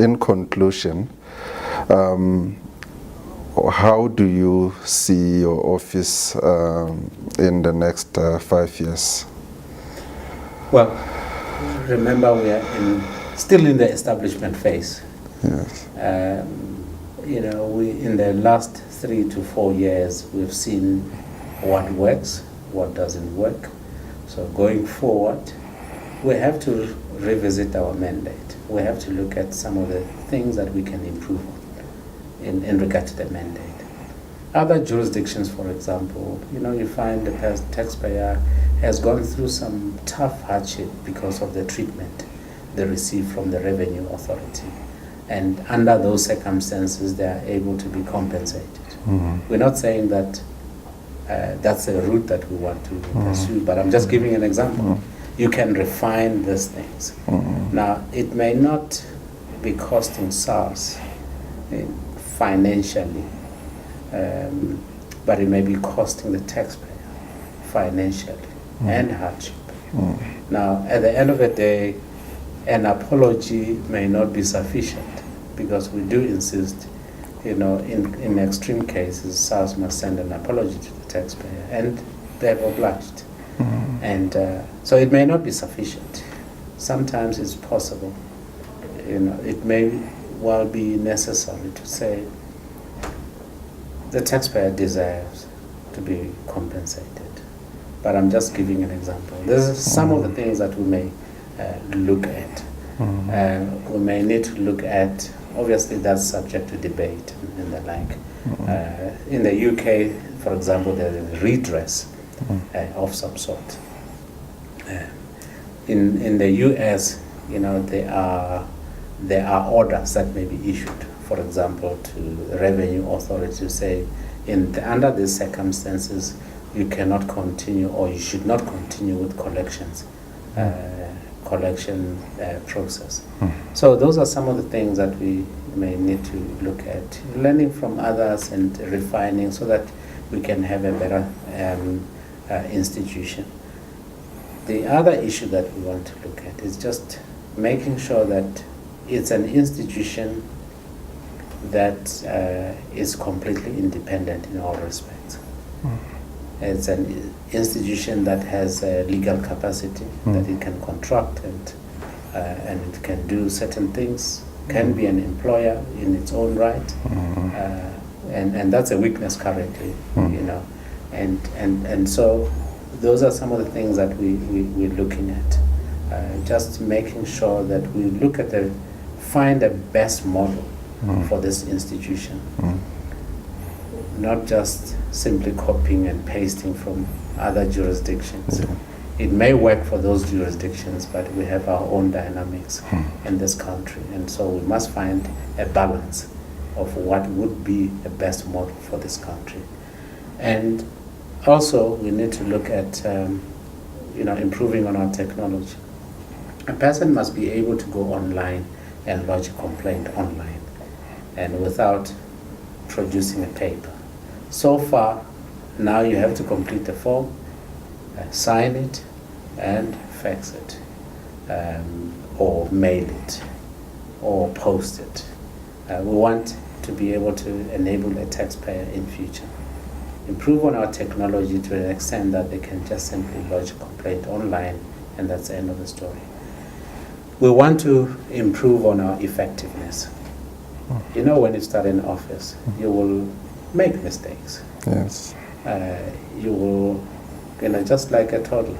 in conclusion, how do you see your office in the next 5 years? Well, remember we are still in the establishment phase. Yes. We in the last 3 to 4 years, we've seen what works, what doesn't work. So going forward, we have to revisit our mandate. We have to look at some of the things that we can improve on in regard to the mandate. Other jurisdictions, for example, you find the taxpayer has gone through some tough hardship because of the treatment they receive from the revenue authority. And under those circumstances, they are able to be compensated. Mm-hmm. We're not saying that that's a route that we want to pursue, but I'm just giving an example. Mm-hmm. You can refine these things. Mm-hmm. Now, it may not be costing SARS financially, but it may be costing the taxpayer financially and hardship. Mm-hmm. Now, at the end of the day, an apology may not be sufficient, because we do insist, in extreme cases, SARS must send an apology to the taxpayer, and they've obliged. Mm-hmm. And so it may not be sufficient. Sometimes it's possible. It may well be necessary to say the taxpayer deserves to be compensated. But I'm just giving an example. There's some of the things that we may look at. Mm-hmm. We may need to look at, obviously that's subject to debate and the like. Mm-hmm. In the UK, for example, there is redress of some sort. In the US, there are orders that may be issued, for example, to the revenue authority to say, under these circumstances, you cannot continue, or you should not continue with collections. Collection process. So those are some of the things that we may need to look at, learning from others and refining so that we can have a better institution. The other issue that we want to look at is just making sure that it's an institution that is completely independent in all respects. It's an institution that has a legal capacity, that it can contract and it can do certain things, can be an employer in its own right, and that's a weakness currently, And so those are some of the things that we're looking at, just making sure that we find the best model for this institution. Not just simply copying and pasting from other jurisdictions. It may work for those jurisdictions, but we have our own dynamics in this country, and so we must find a balance of what would be the best model for this country. And also, we need to look at improving on our technology. A person must be able to go online and lodge a complaint online, and without producing a paper. So far, now you have to complete the form, sign it, and fax it, or mail it, or post it. We want to be able to enable a taxpayer in future. Improve on our technology to an extent that they can just simply lodge a complaint online, and that's the end of the story. We want to improve on our effectiveness. When you start in office, you will make mistakes. Yes. You will, just like a toddler.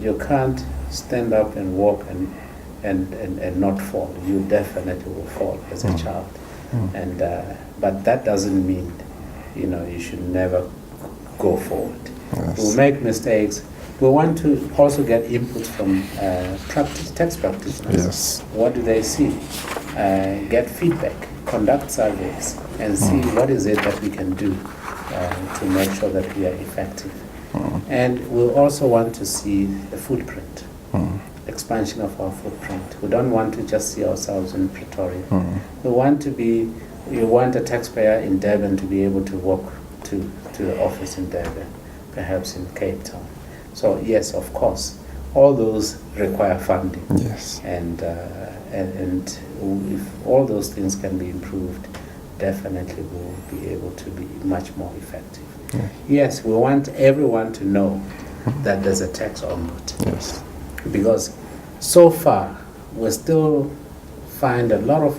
You can't stand up and walk and not fall. You definitely will fall as a child. And but that doesn't mean, you should never go forward. Yes. We'll make mistakes. We want to also get inputs from tax practitioners. Yes. What do they see? Get feedback, conduct surveys, and see what is it that we can do to make sure that we are effective. And we'll also want to see the footprint, expansion of our footprint. We don't want to just see ourselves in Pretoria. We want you want a taxpayer in Durban to be able to walk to the office in Durban, perhaps in Cape Town. So yes, of course, all those require funding. Yes. And if all those things can be improved, definitely we'll be able to be much more effective. Yeah. Yes, we want everyone to know that there's a tax ombud. Yes. Because so far, we still find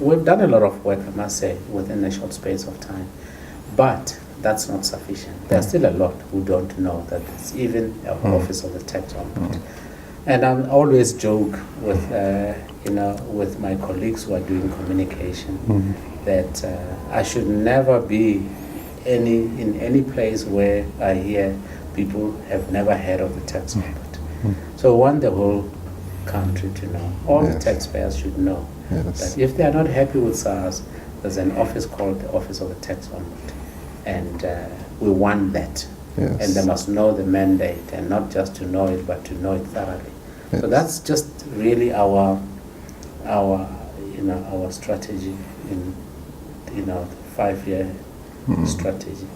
we've done a lot of work, I must say, within a short space of time. But that's not sufficient. There's still a lot who don't know that it's even an office of the tax ombud. And I always joke with, with my colleagues who are doing communication that I should never be in any place where I hear people have never heard of the tax ombud. So I want the whole country to know. All the taxpayers should know that if they are not happy with SARS, there's an office called the Office of the Tax Ombud. And we want that. Yes. And they must know the mandate, and not just to know it, but to know it thoroughly. Yes. So that's just really our strategy in 5-year strategy.